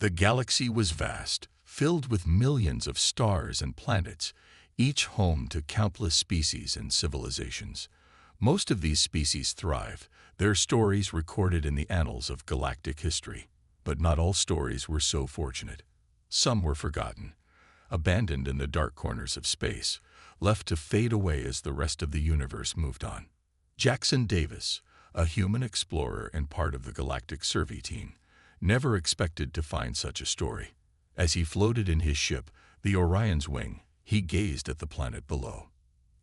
The galaxy was vast, filled with millions of stars and planets, each home to countless species and civilizations. Most of these species thrive, their stories recorded in the annals of galactic history. But not all stories were so fortunate. Some were forgotten, abandoned in the dark corners of space, left to fade away as the rest of the universe moved on. Jackson Davis, a human explorer and part of the Galactic survey team, never expected to find such a story. As he floated in his ship, the Orion's Wing, he gazed at the planet below.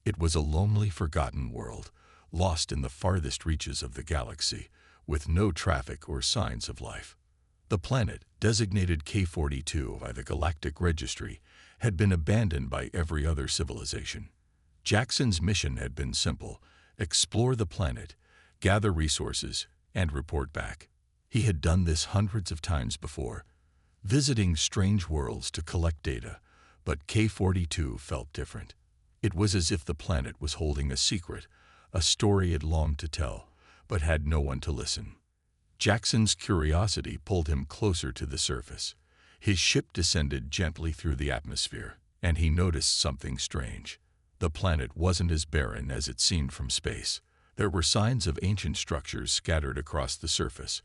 It was a lonely, forgotten world, lost in the farthest reaches of the galaxy, with no traffic or signs of life. The planet, designated K-42 by the Galactic Registry, had been abandoned by every other civilization. Jackson's mission had been simple: explore the planet, gather resources, and report back. He had done this hundreds of times before, visiting strange worlds to collect data, but K-42 felt different. It was as if the planet was holding a secret, a story it longed to tell, but had no one to listen. Jackson's curiosity pulled him closer to the surface. His ship descended gently through the atmosphere, and he noticed something strange. The planet wasn't as barren as it seemed from space. There were signs of ancient structures scattered across the surface,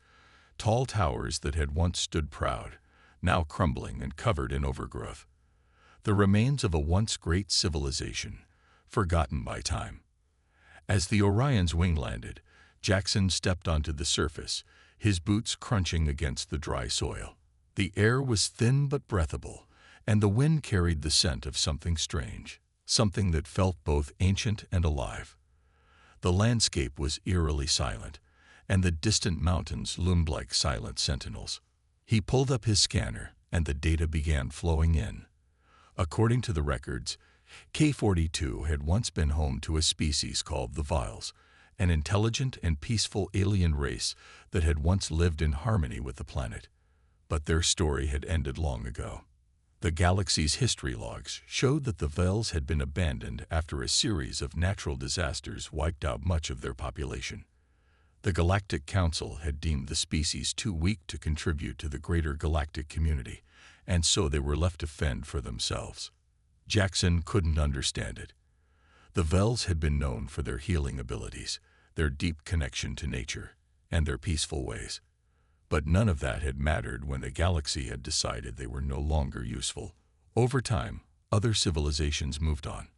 tall towers that had once stood proud, now crumbling and covered in overgrowth. The remains of a once great civilization, forgotten by time. As the Orion's Wing landed, Jackson stepped onto the surface, his boots crunching against the dry soil. The air was thin but breathable, and the wind carried the scent of something strange, something that felt both ancient and alive. The landscape was eerily silent, and the distant mountains loomed like silent sentinels. He pulled up his scanner, and the data began flowing in. According to the records, K-42 had once been home to a species called the Vials, an intelligent and peaceful alien race that had once lived in harmony with the planet. But their story had ended long ago. The galaxy's history logs showed that the Vials had been abandoned after a series of natural disasters wiped out much of their population. The Galactic Council had deemed the species too weak to contribute to the greater galactic community, and so they were left to fend for themselves. Jackson couldn't understand it. The Vials had been known for their healing abilities, their deep connection to nature, and their peaceful ways. But none of that had mattered when the galaxy had decided they were no longer useful. Over time, other civilizations moved on,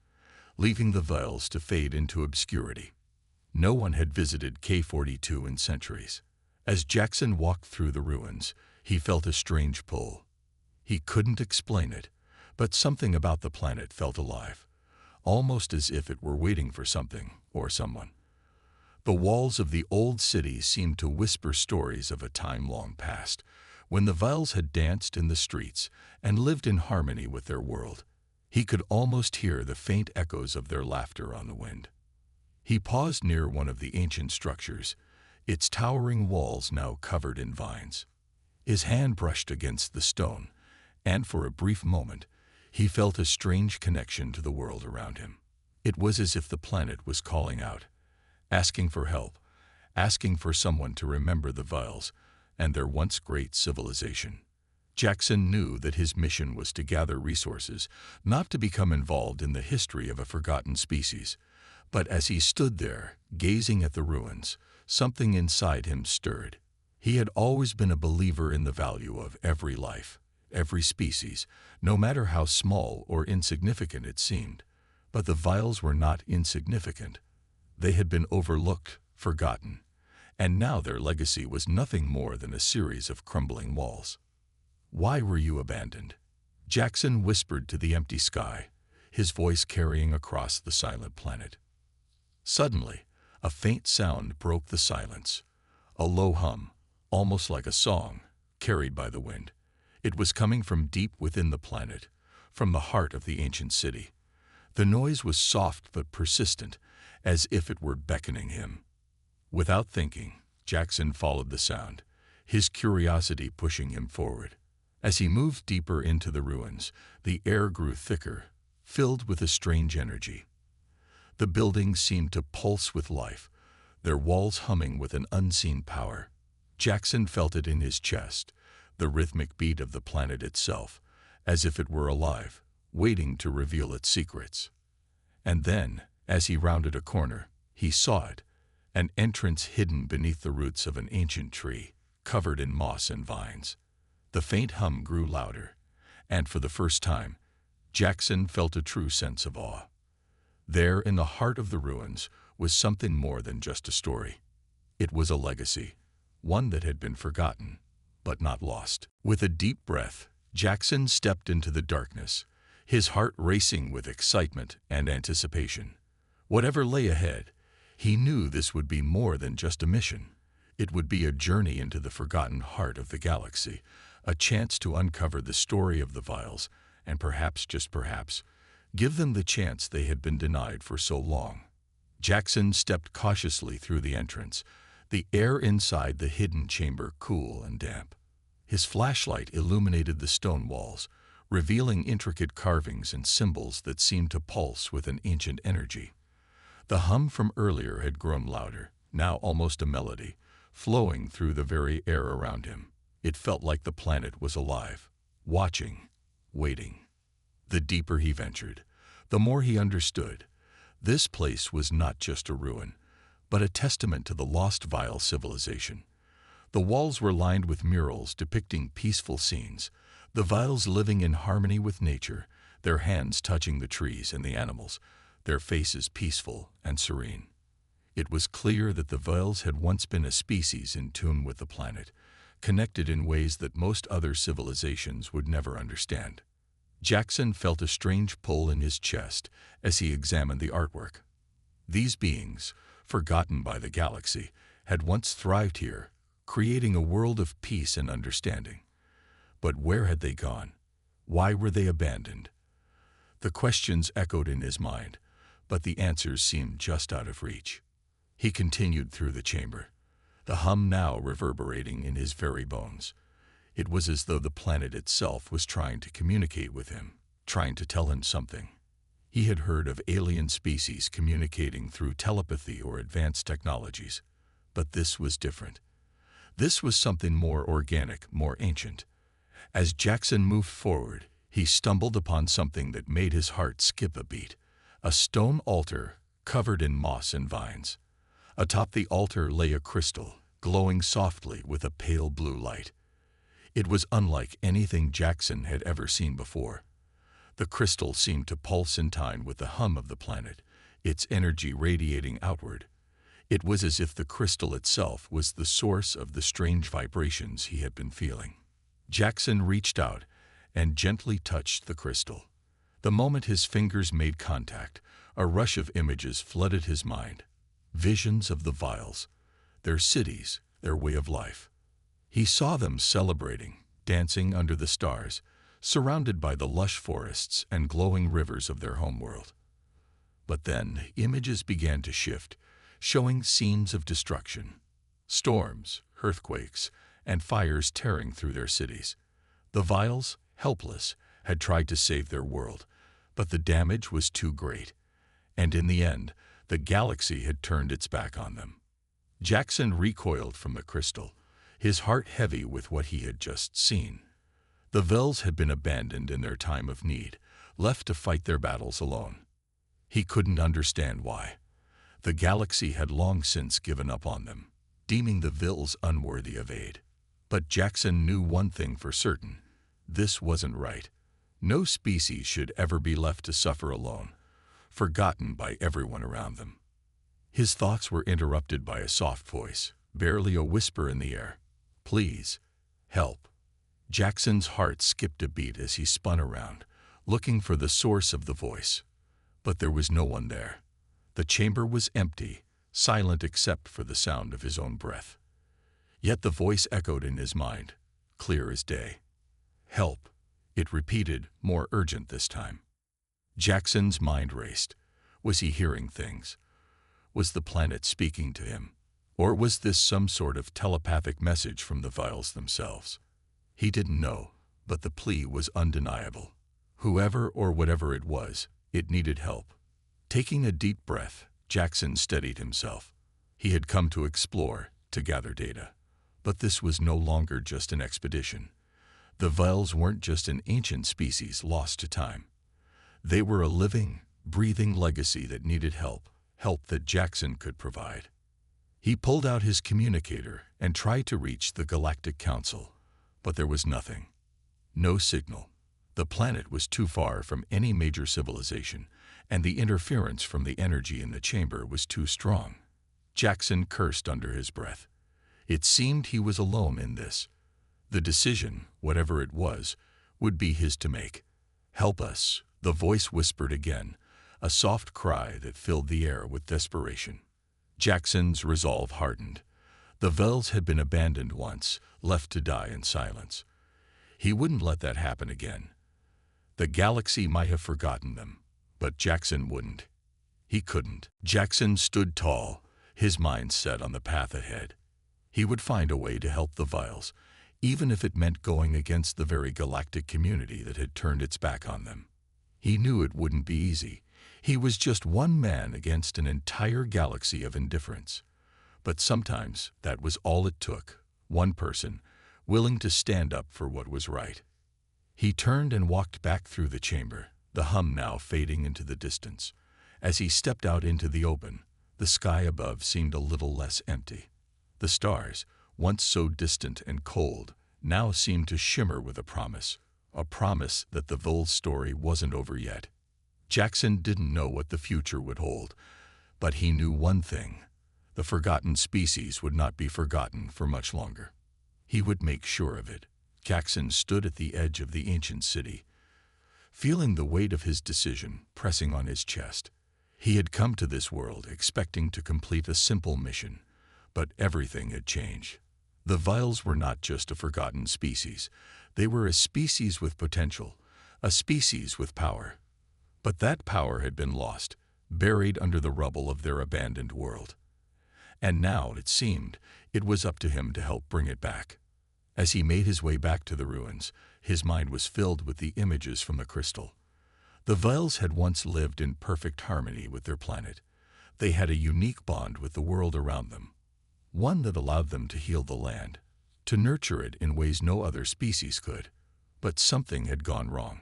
leaving the Vials to fade into obscurity. No one had visited K-42 in centuries. As Jackson walked through the ruins, he felt a strange pull. He couldn't explain it, but something about the planet felt alive, almost as if it were waiting for something or someone. The walls of the old city seemed to whisper stories of a time long past, when the Vials had danced in the streets and lived in harmony with their world. He could almost hear the faint echoes of their laughter on the wind. He paused near one of the ancient structures, its towering walls now covered in vines. His hand brushed against the stone, and for a brief moment, he felt a strange connection to the world around him. It was as if the planet was calling out, asking for help, asking for someone to remember the Vials and their once great civilization. Jackson knew that his mission was to gather resources, not to become involved in the history of a forgotten species. But as he stood there, gazing at the ruins, something inside him stirred. He had always been a believer in the value of every life, every species, no matter how small or insignificant it seemed. But the Vials were not insignificant. They had been overlooked, forgotten, and now their legacy was nothing more than a series of crumbling walls. "Why were you abandoned?" Jackson whispered to the empty sky, his voice carrying across the silent planet. Suddenly, a faint sound broke the silence, a low hum, almost like a song, carried by the wind. It was coming from deep within the planet, from the heart of the ancient city. The noise was soft but persistent, as if it were beckoning him. Without thinking, Jackson followed the sound, his curiosity pushing him forward. As he moved deeper into the ruins, the air grew thicker, filled with a strange energy. The buildings seemed to pulse with life, their walls humming with an unseen power. Jackson felt it in his chest, the rhythmic beat of the planet itself, as if it were alive, waiting to reveal its secrets. And then, as he rounded a corner, he saw it, an entrance hidden beneath the roots of an ancient tree, covered in moss and vines. The faint hum grew louder, and for the first time, Jackson felt a true sense of awe. There, in the heart of the ruins, was something more than just a story. It was a legacy, one that had been forgotten, but not lost. With a deep breath, Jackson stepped into the darkness, his heart racing with excitement and anticipation. Whatever lay ahead, he knew this would be more than just a mission. It would be a journey into the forgotten heart of the galaxy, a chance to uncover the story of the Vials, and perhaps, just perhaps, give them the chance they had been denied for so long. Jackson stepped cautiously through the entrance, the air inside the hidden chamber cool and damp. His flashlight illuminated the stone walls, revealing intricate carvings and symbols that seemed to pulse with an ancient energy. The hum from earlier had grown louder, now almost a melody, flowing through the very air around him. It felt like the planet was alive, watching, waiting. The deeper he ventured, the more he understood. This place was not just a ruin, but a testament to the lost Vial civilization. The walls were lined with murals depicting peaceful scenes, the Vials living in harmony with nature, their hands touching the trees and the animals, their faces peaceful and serene. It was clear that the Vials had once been a species in tune with the planet, connected in ways that most other civilizations would never understand. Jackson felt a strange pull in his chest as he examined the artwork. These beings, forgotten by the galaxy, had once thrived here, creating a world of peace and understanding. But where had they gone? Why were they abandoned? The questions echoed in his mind, but the answers seemed just out of reach. He continued through the chamber, the hum now reverberating in his very bones. It was as though the planet itself was trying to communicate with him, trying to tell him something. He had heard of alien species communicating through telepathy or advanced technologies, but this was different. This was something more organic, more ancient. As Jackson moved forward, he stumbled upon something that made his heart skip a beat, a stone altar covered in moss and vines. Atop the altar lay a crystal, glowing softly with a pale blue light. It was unlike anything Jackson had ever seen before. The crystal seemed to pulse in time with the hum of the planet, its energy radiating outward. It was as if the crystal itself was the source of the strange vibrations he had been feeling. Jackson reached out and gently touched the crystal. The moment his fingers made contact, a rush of images flooded his mind. Visions of the Vials, their cities, their way of life. He saw them celebrating, dancing under the stars, surrounded by the lush forests and glowing rivers of their homeworld. But then images began to shift, showing scenes of destruction. Storms, earthquakes, and fires tearing through their cities. The Vials, helpless, had tried to save their world, but the damage was too great. And in the end, the galaxy had turned its back on them. Jackson recoiled from the crystal, his heart heavy with what he had just seen. The Vials had been abandoned in their time of need, left to fight their battles alone. He couldn't understand why. The galaxy had long since given up on them, deeming the Vials unworthy of aid. But Jackson knew one thing for certain. This wasn't right. No species should ever be left to suffer alone, forgotten by everyone around them. His thoughts were interrupted by a soft voice, barely a whisper in the air. "Please, help." Jackson's heart skipped a beat as he spun around, looking for the source of the voice. But there was no one there. The chamber was empty, silent except for the sound of his own breath. Yet the voice echoed in his mind, clear as day. "Help," it repeated, more urgent this time. Jackson's mind raced. Was he hearing things? Was the planet speaking to him? Or was this some sort of telepathic message from the Vials themselves? He didn't know, but the plea was undeniable. Whoever or whatever it was, it needed help. Taking a deep breath, Jackson steadied himself. He had come to explore, to gather data. But this was no longer just an expedition. The Vials weren't just an ancient species lost to time. They were a living, breathing legacy that needed help that Jackson could provide. He pulled out his communicator and tried to reach the Galactic Council, but there was nothing. No signal. The planet was too far from any major civilization, and the interference from the energy in the chamber was too strong. Jackson cursed under his breath. It seemed he was alone in this. The decision, whatever it was, would be his to make. "Help us," the voice whispered again, a soft cry that filled the air with desperation. Jackson's resolve hardened. The Vels had been abandoned once, left to die in silence. He wouldn't let that happen again. The galaxy might have forgotten them, but Jackson wouldn't. He couldn't. Jackson stood tall, his mind set on the path ahead. He would find a way to help the Vials, even if it meant going against the very galactic community that had turned its back on them. He knew it wouldn't be easy. He was just one man against an entire galaxy of indifference. But sometimes that was all it took, one person, willing to stand up for what was right. He turned and walked back through the chamber, the hum now fading into the distance. As he stepped out into the open, the sky above seemed a little less empty. The stars, once so distant and cold, now seemed to shimmer with a promise that the Vol's story wasn't over yet. Jackson didn't know what the future would hold, but he knew one thing: the forgotten species would not be forgotten for much longer. He would make sure of it. Jackson stood at the edge of the ancient city, feeling the weight of his decision pressing on his chest. He had come to this world expecting to complete a simple mission, but everything had changed. The Vials were not just a forgotten species. They were a species with potential, a species with power. But that power had been lost, buried under the rubble of their abandoned world. And now, it seemed, it was up to him to help bring it back. As he made his way back to the ruins, his mind was filled with the images from the crystal. The Vials had once lived in perfect harmony with their planet. They had a unique bond with the world around them, one that allowed them to heal the land, to nurture it in ways no other species could. But something had gone wrong.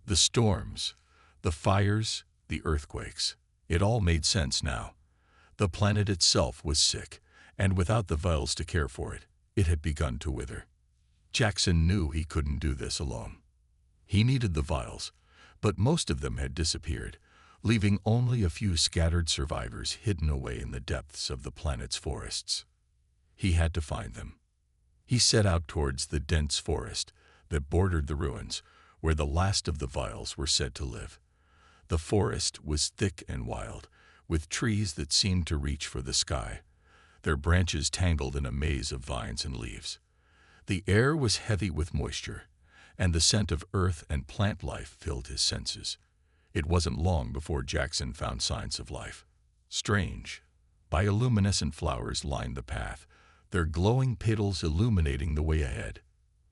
The storms, the fires, the earthquakes, it all made sense now. The planet itself was sick, and without the Vials to care for it, it had begun to wither. Jackson knew he couldn't do this alone. He needed the Vials, but most of them had disappeared, leaving only a few scattered survivors hidden away in the depths of the planet's forests. He had to find them. He set out towards the dense forest that bordered the ruins, where the last of the Vials were said to live. The forest was thick and wild, with trees that seemed to reach for the sky, their branches tangled in a maze of vines and leaves. The air was heavy with moisture, and the scent of earth and plant life filled his senses. It wasn't long before Jackson found signs of life. Strange, bioluminescent flowers lined the path, their glowing petals illuminating the way ahead.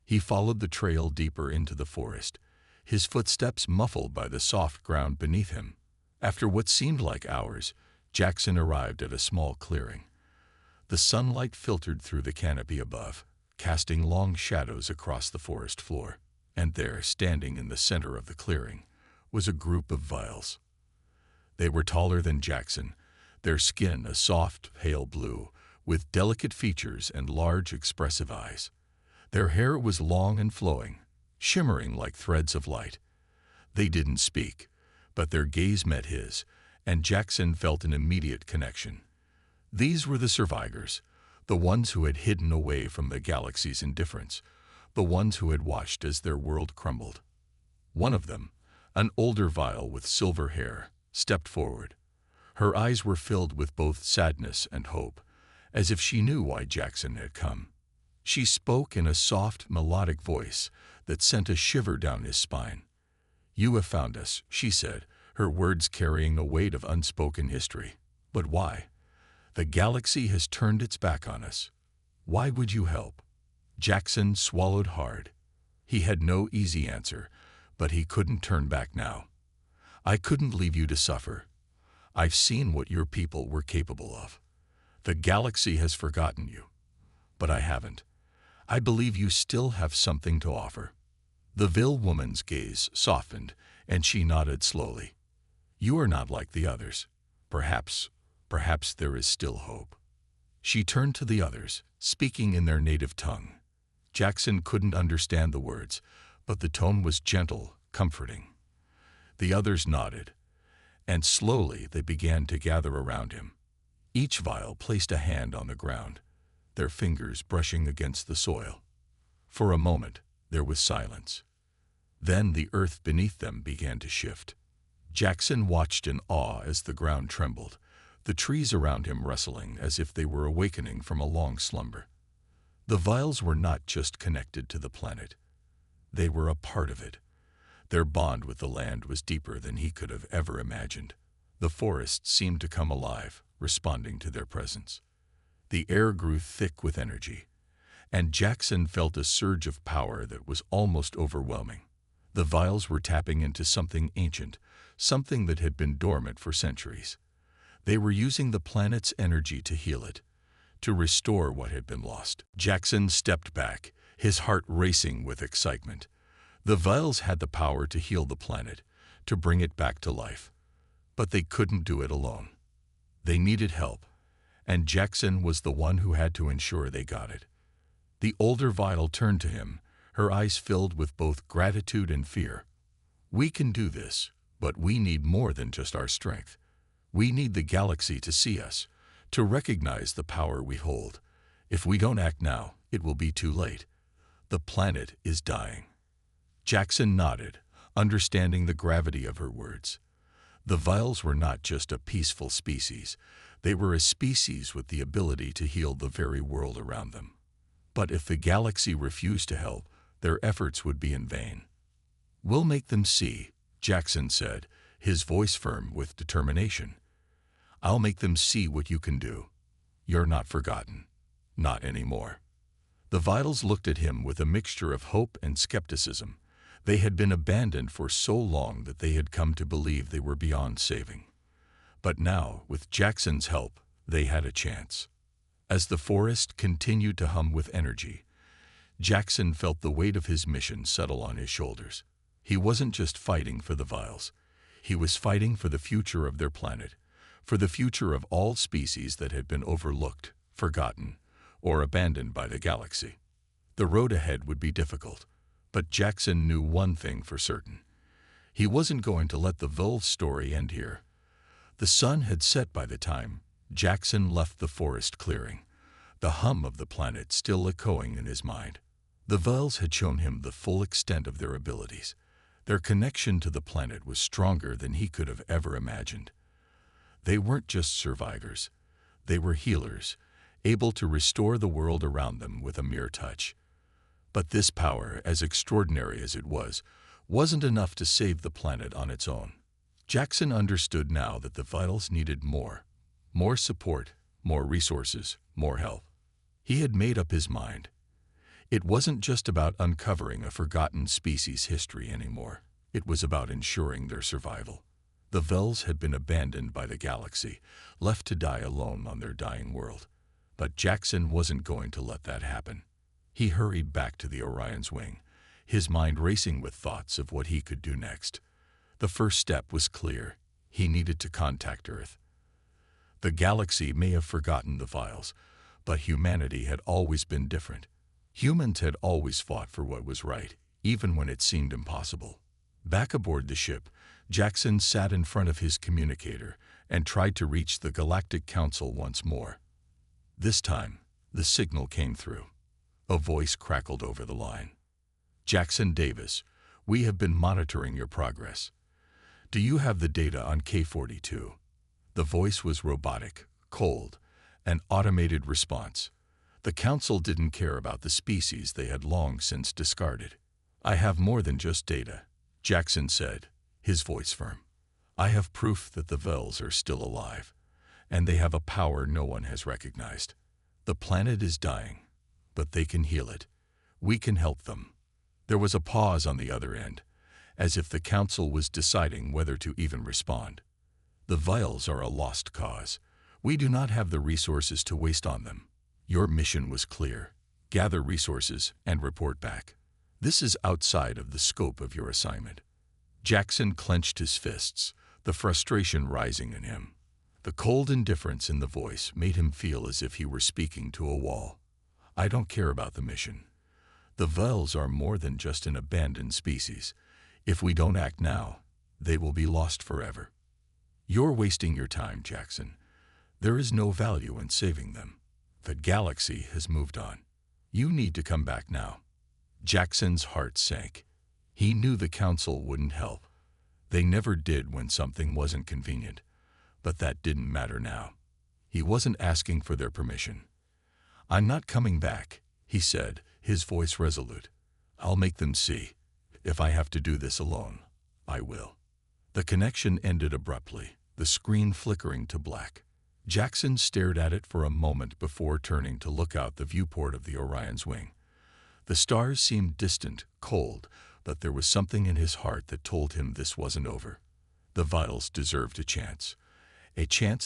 He followed the trail deeper into the forest, his footsteps muffled by the soft ground beneath him. After what seemed like hours, Jackson arrived at a small clearing. The sunlight filtered through the canopy above, casting long shadows across the forest floor. And there, standing in the center of the clearing, was a group of Vials. They were taller than Jackson, their skin a soft, pale blue, with delicate features and large, expressive eyes. Their hair was long and flowing, shimmering like threads of light. They didn't speak, but their gaze met his, and Jackson felt an immediate connection. These were the survivors, the ones who had hidden away from the galaxy's indifference, the ones who had watched as their world crumbled. One of them, an older Vial with silver hair, stepped forward. Her eyes were filled with both sadness and hope, as if she knew why Jackson had come. She spoke in a soft, melodic voice that sent a shiver down his spine. "You have found us," she said, her words carrying a weight of unspoken history. "But why? The galaxy has turned its back on us. Why would you help?" Jackson swallowed hard. He had no easy answer, but he couldn't turn back now. "I couldn't leave you to suffer. I've seen what your people were capable of. The galaxy has forgotten you, but I haven't. I believe you still have something to offer." The Vil woman's gaze softened, and she nodded slowly. You are not like the others. Perhaps there is still hope. She turned to the others, speaking in their native tongue. Jackson couldn't understand the words, but the tone was gentle, comforting. The others nodded, and slowly they began to gather around him. Each vial placed a hand on the ground, their fingers brushing against the soil. For a moment, there was silence. Then the earth beneath them began to shift. Jackson watched in awe as the ground trembled, the trees around him rustling as if they were awakening from a long slumber. The vials were not just connected to the planet. They were a part of it. Their bond with the land was deeper than he could have ever imagined. The forest seemed to come alive, responding to their presence. The air grew thick with energy, and Jackson felt a surge of power that was almost overwhelming. The vials were tapping into something ancient, something that had been dormant for centuries. They were using the planet's energy to heal it, to restore what had been lost. Jackson stepped back, his heart racing with excitement. The vials had the power to heal the planet, to bring it back to life. But they couldn't do it alone. They needed help, and Jackson was the one who had to ensure they got it. The older vial turned to him, her eyes filled with both gratitude and fear. We can do this, but we need more than just our strength. We need the galaxy to see us, to recognize the power we hold. If we don't act now, it will be too late. The planet is dying. Jackson nodded, understanding the gravity of her words. The vials were not just a peaceful species. They were a species with the ability to heal the very world around them. But if the galaxy refused to help, their efforts would be in vain. We'll make them see, Jackson said, his voice firm with determination. I'll make them see what you can do. You're not forgotten. Not anymore. The vials looked at him with a mixture of hope and skepticism. They had been abandoned for so long that they had come to believe they were beyond saving. But now, with Jackson's help, they had a chance. As the forest continued to hum with energy, Jackson felt the weight of his mission settle on his shoulders. He wasn't just fighting for the vials. He was fighting for the future of their planet, for the future of all species that had been overlooked, forgotten, or abandoned by the galaxy. The road ahead would be difficult, but Jackson knew one thing for certain. He wasn't going to let the Vil's story end here. The sun had set by the time Jackson left the forest clearing, the hum of the planet still echoing in his mind. The Vils had shown him the full extent of their abilities. Their connection to the planet was stronger than he could have ever imagined. They weren't just survivors. They were healers, able to restore the world around them with a mere touch. But this power, as extraordinary as it was, wasn't enough to save the planet on its own. Jackson understood now that the Vitals needed more support, more resources, more help. He had made up his mind. It wasn't just about uncovering a forgotten species' history anymore. It was about ensuring their survival. The Vels had been abandoned by the galaxy, left to die alone on their dying world. But Jackson wasn't going to let that happen. He hurried back to the Orion's wing, his mind racing with thoughts of what he could do next. The first step was clear. He needed to contact Earth. The galaxy may have forgotten the Vials, but humanity had always been different. Humans had always fought for what was right, even when it seemed impossible. Back aboard the ship, Jackson sat in front of his communicator and tried to reach the Galactic Council once more. This time, the signal came through. A voice crackled over the line. Jackson Davis, we have been monitoring your progress. Do you have the data on K-42? The voice was robotic, cold, an automated response. The Council didn't care about the species they had long since discarded. I have more than just data, Jackson said, his voice firm. I have proof that the Vels are still alive, and they have a power no one has recognized. The planet is dying, but they can heal it. We can help them. There was a pause on the other end, as if the Council was deciding whether to even respond. The Vels are a lost cause. We do not have the resources to waste on them. Your mission was clear. Gather resources and report back. This is outside of the scope of your assignment. Jackson clenched his fists, the frustration rising in him. The cold indifference in the voice made him feel as if he were speaking to a wall. I don't care about the mission. The Vels are more than just an abandoned species. If we don't act now, they will be lost forever. You're wasting your time, Jackson. There is no value in saving them. The galaxy has moved on. You need to come back now. Jackson's heart sank. He knew the council wouldn't help. They never did when something wasn't convenient. But that didn't matter now. He wasn't asking for their permission. I'm not coming back, he said, his voice resolute. I'll make them see. If I have to do this alone, I will. The connection ended abruptly, the screen flickering to black. Jackson stared at it for a moment before turning to look out the viewport of the Orion's wing. The stars seemed distant, cold, but there was something in his heart that told him this wasn't over. The Vitals deserved a chance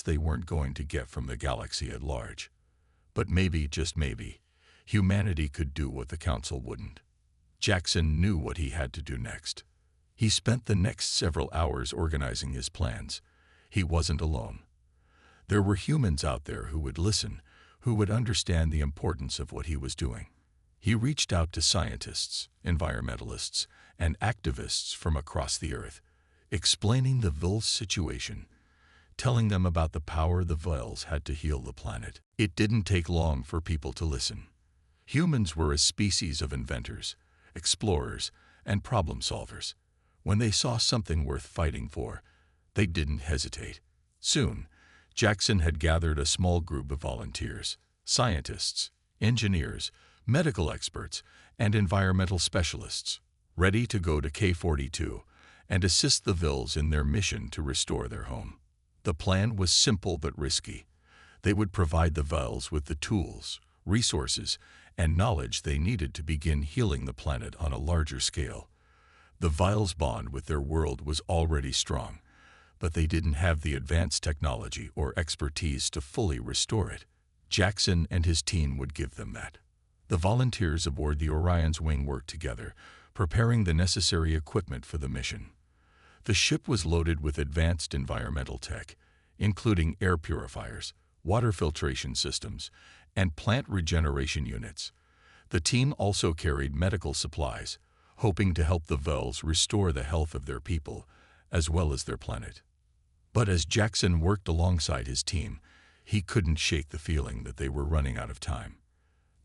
they weren't going to get from the galaxy at large. But maybe, just maybe, humanity could do what the Council wouldn't. Jackson knew what he had to do next. He spent the next several hours organizing his plans. He wasn't alone. There were humans out there who would listen, who would understand the importance of what he was doing. He reached out to scientists, environmentalists, and activists from across the Earth, explaining the Vels situation, telling them about the power the Vels had to heal the planet. It didn't take long for people to listen. Humans were a species of inventors, explorers, and problem solvers. When they saw something worth fighting for, they didn't hesitate. Soon, Jackson had gathered a small group of volunteers, scientists, engineers, medical experts, and environmental specialists, ready to go to K-42 and assist the Vels in their mission to restore their home. The plan was simple but risky. They would provide the Vels with the tools, resources, and knowledge they needed to begin healing the planet on a larger scale. The Vels' bond with their world was already strong, but they didn't have the advanced technology or expertise to fully restore it. Jackson and his team would give them that. The volunteers aboard the Orion's wing worked together, preparing the necessary equipment for the mission. The ship was loaded with advanced environmental tech, including air purifiers, water filtration systems, and plant regeneration units. The team also carried medical supplies, hoping to help the Vels restore the health of their people, as well as their planet. But as Jackson worked alongside his team, he couldn't shake the feeling that they were running out of time.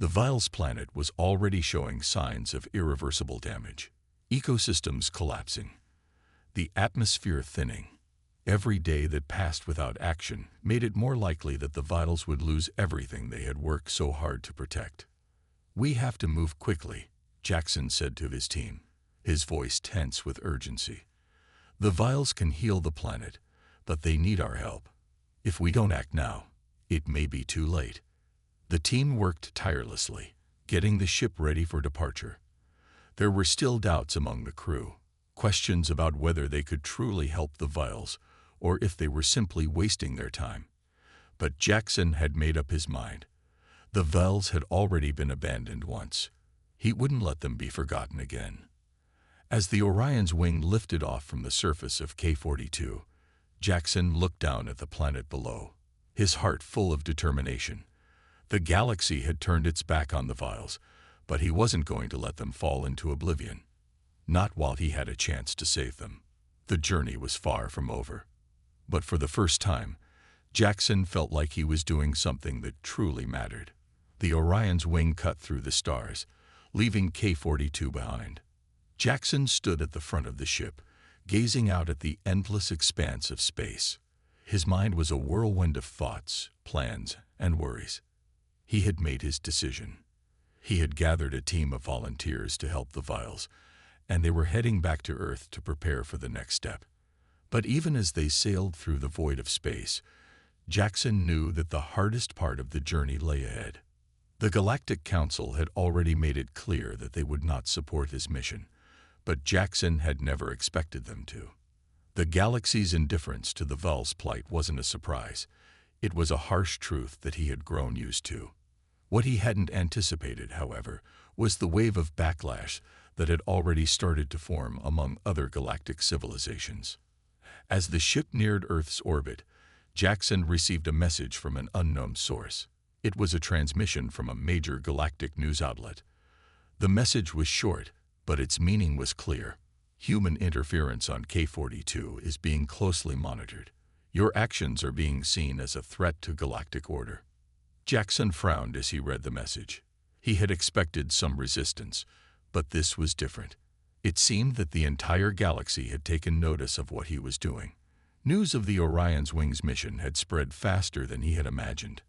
The Vels planet was already showing signs of irreversible damage. Ecosystems collapsing. The atmosphere thinning. Every day that passed without action made it more likely that the Vitals would lose everything they had worked so hard to protect. We have to move quickly, Jackson said to his team, his voice tense with urgency. The Vitals can heal the planet, but they need our help. If we don't act now, it may be too late. The team worked tirelessly, getting the ship ready for departure. There were still doubts among the crew, questions about whether they could truly help the Vitals or if they were simply wasting their time. But Jackson had made up his mind. The Vels had already been abandoned once. He wouldn't let them be forgotten again. As the Orion's wing lifted off from the surface of K-42, Jackson looked down at the planet below, his heart full of determination. The galaxy had turned its back on the Vels, but he wasn't going to let them fall into oblivion. Not while he had a chance to save them. The journey was far from over. But for the first time, Jackson felt like he was doing something that truly mattered. The Orion's wing cut through the stars, leaving K-42 behind. Jackson stood at the front of the ship, gazing out at the endless expanse of space. His mind was a whirlwind of thoughts, plans, and worries. He had made his decision. He had gathered a team of volunteers to help the Vels, and they were heading back to Earth to prepare for the next step. But even as they sailed through the void of space, Jackson knew that the hardest part of the journey lay ahead. The Galactic Council had already made it clear that they would not support his mission, but Jackson had never expected them to. The galaxy's indifference to the Vels' plight wasn't a surprise. It was a harsh truth that he had grown used to. What he hadn't anticipated, however, was the wave of backlash that had already started to form among other galactic civilizations. As the ship neared Earth's orbit, Jackson received a message from an unknown source. It was a transmission from a major galactic news outlet. The message was short, but its meaning was clear. Human interference on K-42 is being closely monitored. Your actions are being seen as a threat to galactic order. Jackson frowned as he read the message. He had expected some resistance, but this was different. It seemed that the entire galaxy had taken notice of what he was doing. News of the Orion's Wings mission had spread faster than he had imagined.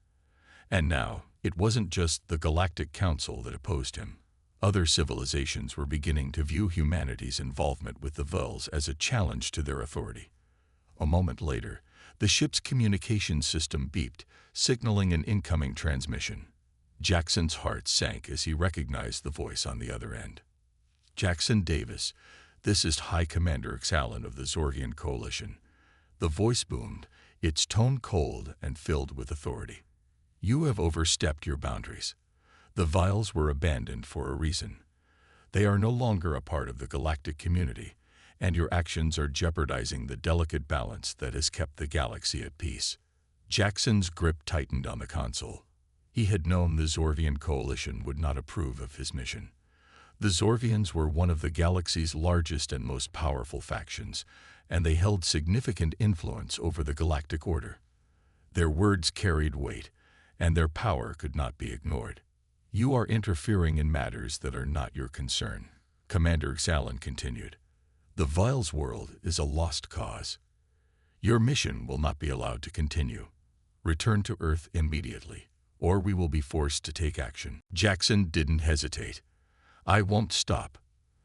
And now, it wasn't just the Galactic Council that opposed him. Other civilizations were beginning to view humanity's involvement with the Vels as a challenge to their authority. A moment later, the ship's communications system beeped, signaling an incoming transmission. Jackson's heart sank as he recognized the voice on the other end. Jackson Davis, this is High Commander Xalan of the Zorgian Coalition. The voice boomed, its tone cold and filled with authority. You have overstepped your boundaries. The Vials were abandoned for a reason. They are no longer a part of the galactic community, and your actions are jeopardizing the delicate balance that has kept the galaxy at peace. Jackson's grip tightened on the console. He had known the Zorvian Coalition would not approve of his mission. The Zorvians were one of the galaxy's largest and most powerful factions, and they held significant influence over the galactic order. Their words carried weight, and their power could not be ignored. You are interfering in matters that are not your concern, Commander Xalan continued. The Vials world is a lost cause. Your mission will not be allowed to continue. Return to Earth immediately, or we will be forced to take action. Jackson didn't hesitate. I won't stop.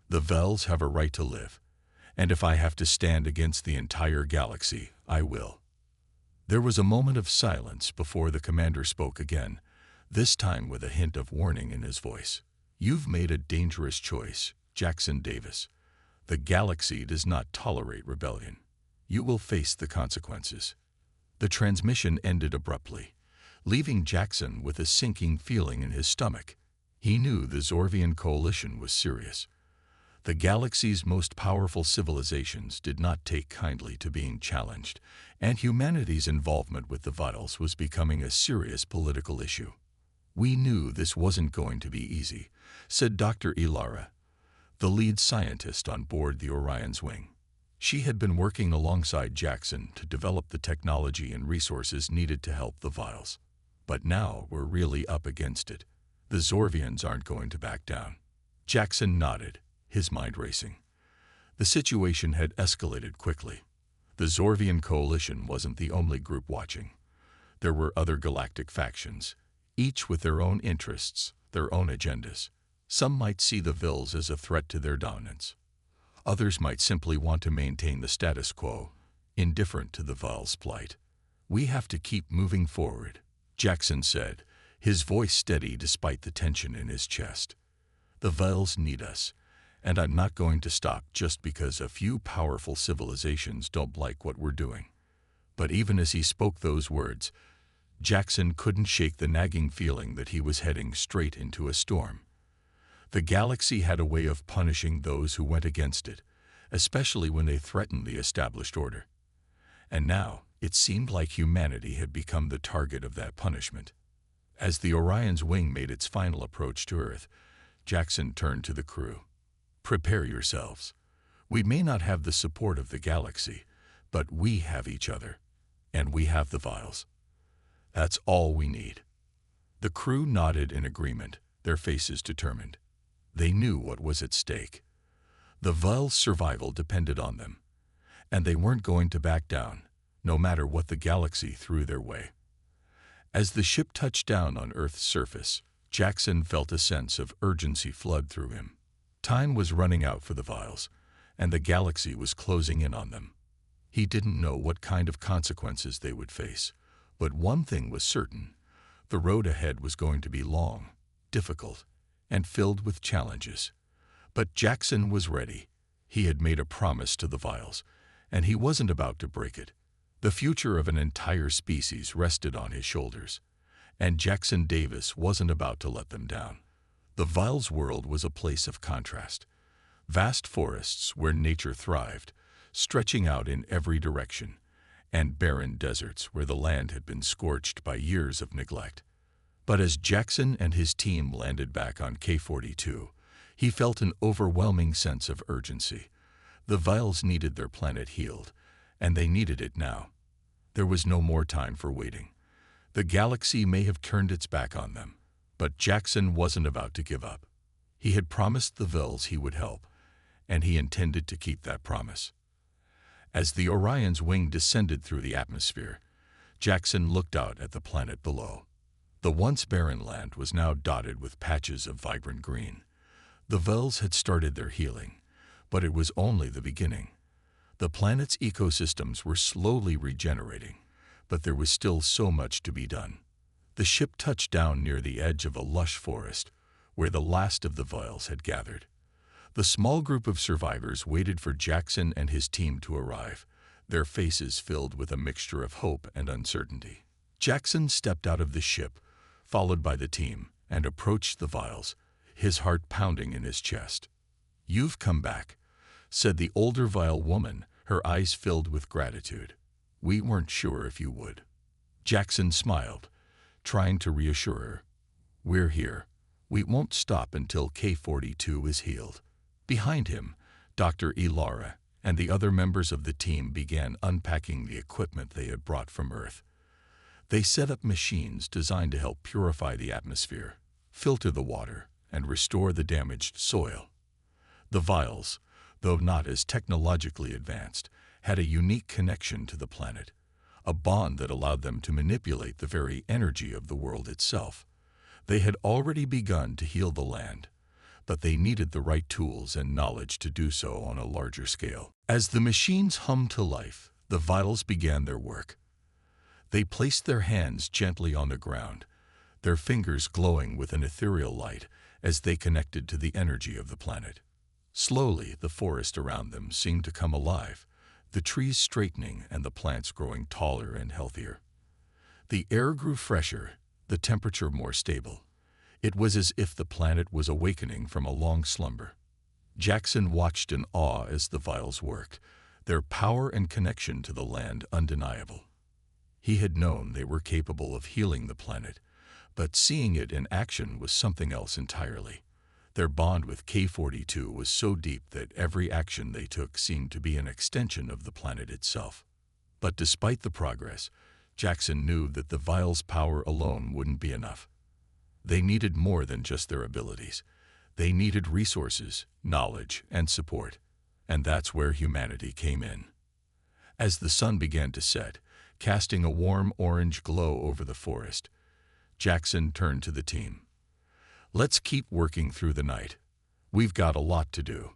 The Vels have a right to live, and if I have to stand against the entire galaxy, I will. There was a moment of silence before the commander spoke again, this time with a hint of warning in his voice. You've made a dangerous choice, Jackson Davis. The galaxy does not tolerate rebellion. You will face the consequences. The transmission ended abruptly, leaving Jackson with a sinking feeling in his stomach. He knew the Zorvian Coalition was serious. The galaxy's most powerful civilizations did not take kindly to being challenged, and humanity's involvement with the Vials was becoming a serious political issue. We knew this wasn't going to be easy, said Dr. Ilara, the lead scientist on board the Orion's Wing. She had been working alongside Jackson to develop the technology and resources needed to help the Vials. But now we're really up against it. The Zorvians aren't going to back down. Jackson nodded, his mind racing. The situation had escalated quickly. The Zorvian Coalition wasn't the only group watching. There were other galactic factions, each with their own interests, their own agendas. Some might see the Vils as a threat to their dominance. Others might simply want to maintain the status quo, indifferent to the Vials' plight. We have to keep moving forward, Jackson said, his voice steady despite the tension in his chest. The Vils need us, and I'm not going to stop just because a few powerful civilizations don't like what we're doing. But even as he spoke those words, Jackson couldn't shake the nagging feeling that he was heading straight into a storm. The galaxy had a way of punishing those who went against it, especially when they threatened the established order. And now, it seemed like humanity had become the target of that punishment. As the Orion's Wing made its final approach to Earth, Jackson turned to the crew. Prepare yourselves. We may not have the support of the galaxy, but we have each other, and we have the Vials. That's all we need. The crew nodded in agreement, their faces determined. They knew what was at stake. The Vials' survival depended on them, and they weren't going to back down, no matter what the galaxy threw their way. As the ship touched down on Earth's surface, Jackson felt a sense of urgency flood through him. Time was running out for the Vials, and the galaxy was closing in on them. He didn't know what kind of consequences they would face, but one thing was certain. The road ahead was going to be long, difficult, and filled with challenges. But Jackson was ready. He had made a promise to the Vials, and he wasn't about to break it. The future of an entire species rested on his shoulders, and Jackson Davis wasn't about to let them down. The Vials world was a place of contrast. Vast forests where nature thrived, stretching out in every direction, and barren deserts where the land had been scorched by years of neglect. But as Jackson and his team landed back on K-42, he felt an overwhelming sense of urgency. The Vials needed their planet healed, and they needed it now. There was no more time for waiting. The galaxy may have turned its back on them, but Jackson wasn't about to give up. He had promised the Vials he would help, and he intended to keep that promise. As the Orion's wing descended through the atmosphere, Jackson looked out at the planet below. The once barren land was now dotted with patches of vibrant green. The Vials had started their healing, but it was only the beginning. The planet's ecosystems were slowly regenerating, but there was still so much to be done. The ship touched down near the edge of a lush forest, where the last of the Vials had gathered. The small group of survivors waited for Jackson and his team to arrive, their faces filled with a mixture of hope and uncertainty. Jackson stepped out of the ship, followed by the team, and approached the Vials, his heart pounding in his chest. "You've come back," said the older Vial woman, her eyes filled with gratitude. "We weren't sure if you would." Jackson smiled, trying to reassure her. "We're here. We won't stop until K-42 is healed." Behind him, Dr. Elara and the other members of the team began unpacking the equipment they had brought from Earth. They set up machines designed to help purify the atmosphere, filter the water, and restore the damaged soil. The Vials, though not as technologically advanced, had a unique connection to the planet, a bond that allowed them to manipulate the very energy of the world itself. They had already begun to heal the land, but they needed the right tools and knowledge to do so on a larger scale. As the machines hummed to life, the Vials began their work. They placed their hands gently on the ground, their fingers glowing with an ethereal light as they connected to the energy of the planet. Slowly, the forest around them seemed to come alive, the trees straightening and the plants growing taller and healthier. The air grew fresher, the temperature more stable. It was as if the planet was awakening from a long slumber. Jackson watched in awe as the Vials worked, their power and connection to the land undeniable. He had known they were capable of healing the planet, but seeing it in action was something else entirely. Their bond with K-42 was so deep that every action they took seemed to be an extension of the planet itself. But despite the progress, Jackson knew that the Vials' power alone wouldn't be enough. They needed more than just their abilities. They needed resources, knowledge, and support. And that's where humanity came in. As the sun began to set, casting a warm orange glow over the forest, Jackson turned to the team. "Let's keep working through the night. We've got a lot to do."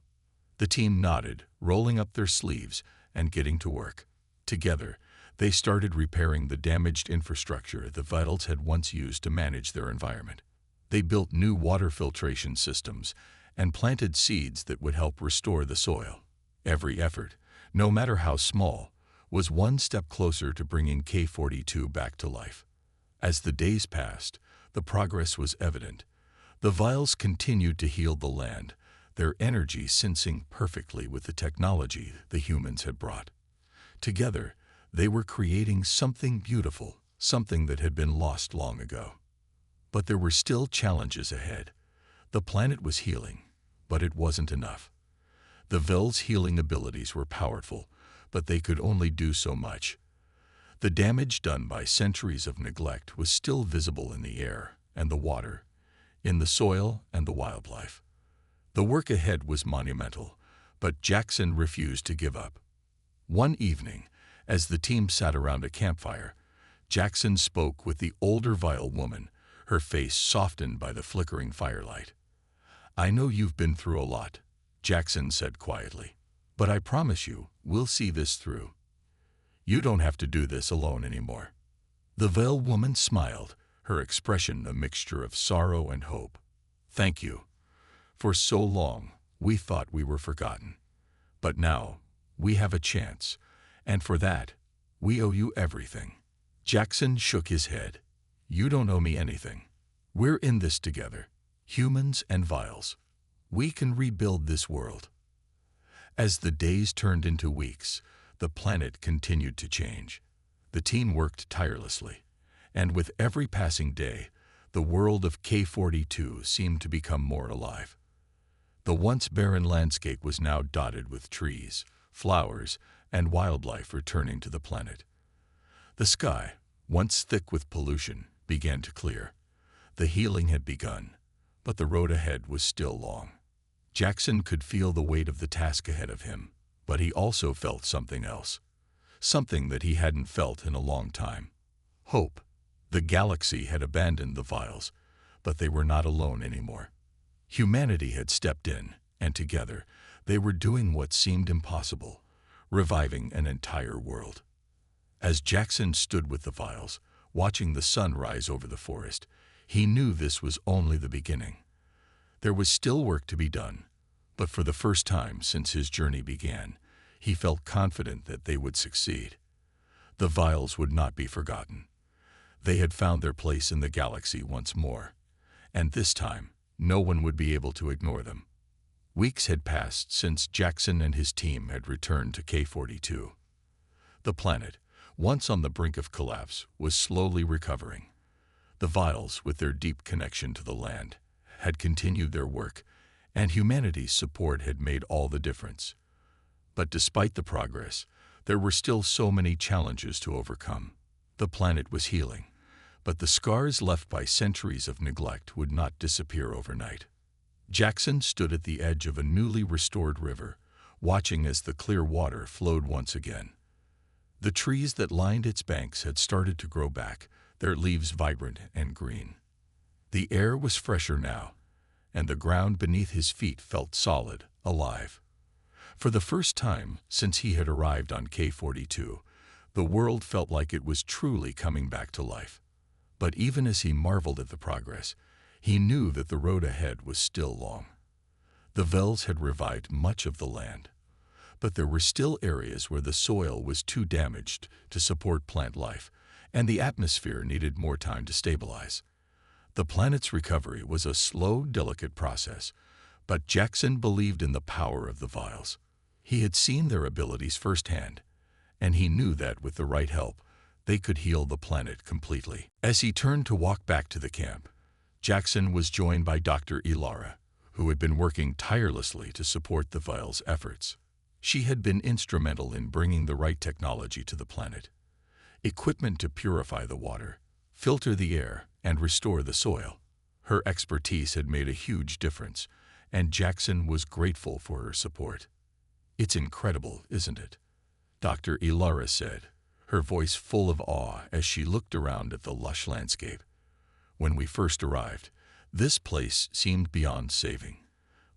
The team nodded, rolling up their sleeves and getting to work. Together, they started repairing the damaged infrastructure the Vials had once used to manage their environment. They built new water filtration systems and planted seeds that would help restore the soil. Every effort, no matter how small, was one step closer to bringing K-42 back to life. As the days passed, the progress was evident. The Vials continued to heal the land, their energy syncing perfectly with the technology the humans had brought. Together, they were creating something beautiful, something that had been lost long ago. But there were still challenges ahead. The planet was healing, but it wasn't enough. The Vials' healing abilities were powerful, but they could only do so much. The damage done by centuries of neglect was still visible in the air and the water, in the soil and the wildlife. The work ahead was monumental, but Jackson refused to give up. One evening, as the team sat around a campfire, Jackson spoke with the older Vial woman, her face softened by the flickering firelight. "I know you've been through a lot," Jackson said quietly, "but I promise you, we'll see this through. You don't have to do this alone anymore." The Vial woman smiled, her expression a mixture of sorrow and hope. "Thank you. For so long, we thought we were forgotten. But now, we have a chance, and for that, we owe you everything." Jackson shook his head. "You don't owe me anything. We're in this together, humans and Vials. We can rebuild this world." As the days turned into weeks, the planet continued to change. The team worked tirelessly, and with every passing day, the world of K-42 seemed to become more alive. The once barren landscape was now dotted with trees, flowers, and wildlife returning to the planet. The sky, once thick with pollution, began to clear. The healing had begun, but the road ahead was still long. Jackson could feel the weight of the task ahead of him, but he also felt something else. Something that he hadn't felt in a long time. Hope. The galaxy had abandoned the vials, but they were not alone anymore. Humanity had stepped in, and together, they were doing what seemed impossible, reviving an entire world. As Jackson stood with the vials, watching the sun rise over the forest, he knew this was only the beginning. There was still work to be done, but for the first time since his journey began, he felt confident that they would succeed. The vials would not be forgotten. They had found their place in the galaxy once more, and this time, no one would be able to ignore them. Weeks had passed since Jackson and his team had returned to K-42. The planet, once on the brink of collapse, was slowly recovering. The vials, with their deep connection to the land, had continued their work, and humanity's support had made all the difference. But despite the progress, there were still so many challenges to overcome. The planet was healing, but the scars left by centuries of neglect would not disappear overnight. Jackson stood at the edge of a newly restored river, watching as the clear water flowed once again. The trees that lined its banks had started to grow back, their leaves vibrant and green. The air was fresher now, and the ground beneath his feet felt solid, alive. For the first time since he had arrived on K-42, the world felt like it was truly coming back to life. But even as he marveled at the progress, he knew that the road ahead was still long. The Vels had revived much of the land, but there were still areas where the soil was too damaged to support plant life, and the atmosphere needed more time to stabilize. The planet's recovery was a slow, delicate process, but Jackson believed in the power of the vials. He had seen their abilities firsthand, and he knew that with the right help, they could heal the planet completely. As he turned to walk back to the camp, Jackson was joined by Dr. Ilara, who had been working tirelessly to support the vials' efforts. She had been instrumental in bringing the right technology to the planet. Equipment to purify the water, filter the air, and restore the soil. Her expertise had made a huge difference, and Jackson was grateful for her support. "It's incredible, isn't it?" Dr. Ilara said, her voice full of awe as she looked around at the lush landscape. "When we first arrived, this place seemed beyond saving.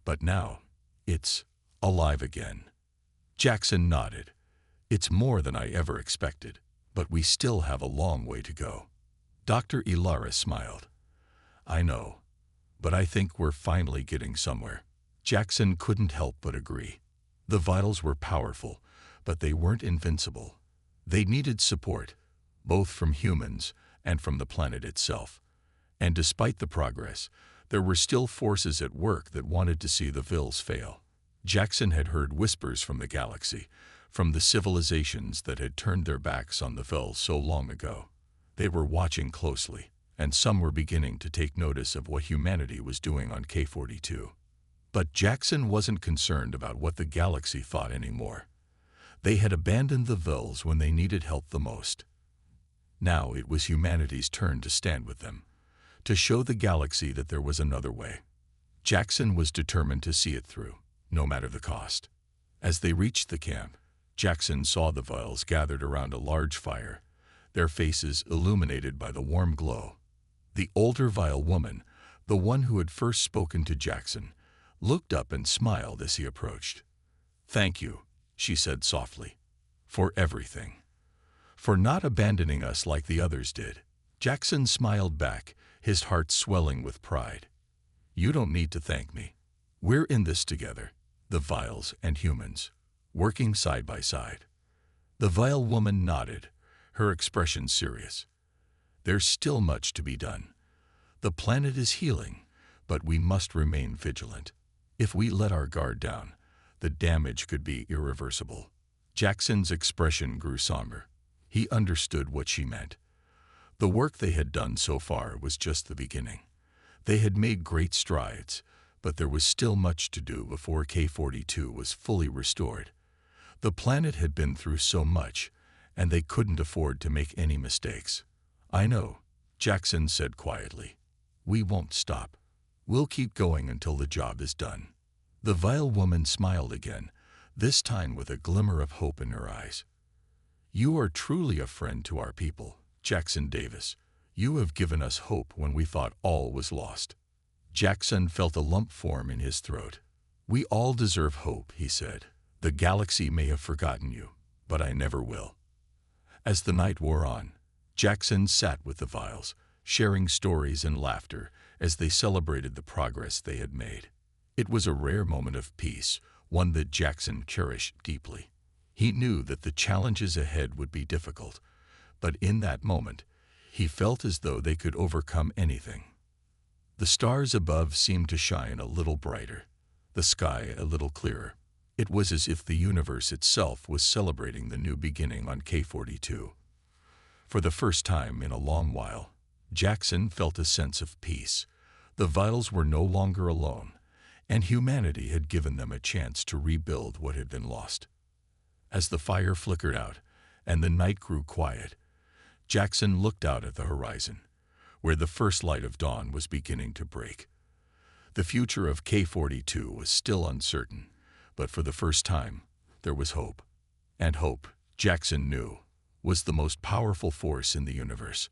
But now, it's alive again." Jackson nodded. "It's more than I ever expected, but we still have a long way to go." Dr. Ilara smiled. "I know, but I think we're finally getting somewhere." Jackson couldn't help but agree. The vials were powerful, but they weren't invincible. They needed support, both from humans and from the planet itself. And despite the progress, there were still forces at work that wanted to see the Vils fail. Jackson had heard whispers from the galaxy, from the civilizations that had turned their backs on the Vils so long ago. They were watching closely, and some were beginning to take notice of what humanity was doing on K-42. But Jackson wasn't concerned about what the galaxy thought anymore. They had abandoned the Vils when they needed help the most. Now it was humanity's turn to stand with them, to show the galaxy that there was another way. Jackson was determined to see it through, no matter the cost. As they reached the camp, Jackson saw the Vils gathered around a large fire, their faces illuminated by the warm glow. The older Vile woman, the one who had first spoken to Jackson, looked up and smiled as he approached. "Thank you," she said softly, "for everything. For not abandoning us like the others did." Jackson smiled back, his heart swelling with pride. "You don't need to thank me. We're in this together, the Viles and humans, working side by side." The Vile woman nodded, her expression serious. "There's still much to be done. The planet is healing, but we must remain vigilant. If we let our guard down, the damage could be irreversible. Jackson's expression grew somber. He understood what she meant. The work they had done so far was just the beginning. They had made great strides, but there was still much to do before K-42 was fully restored. The planet had been through so much, and they couldn't afford to make any mistakes. "I know," Jackson said quietly. "We won't stop. We'll keep going until the job is done." The vile woman smiled again, this time with a glimmer of hope in her eyes. "You are truly a friend to our people, Jackson Davis. You have given us hope when we thought all was lost." Jackson felt a lump form in his throat. "We all deserve hope," he said. "The galaxy may have forgotten you, but I never will." As the night wore on, Jackson sat with the Vials, sharing stories and laughter as they celebrated the progress they had made. It was a rare moment of peace, one that Jackson cherished deeply. He knew that the challenges ahead would be difficult, but in that moment, he felt as though they could overcome anything. The stars above seemed to shine a little brighter, the sky a little clearer. It was as if the universe itself was celebrating the new beginning on K-42. For the first time in a long while, Jackson felt a sense of peace. The Vials were no longer alone, and humanity had given them a chance to rebuild what had been lost. As the fire flickered out and the night grew quiet, Jackson looked out at the horizon, where the first light of dawn was beginning to break. The future of K-42 was still uncertain, but for the first time, there was hope. And hope, Jackson knew, was the most powerful force in the universe.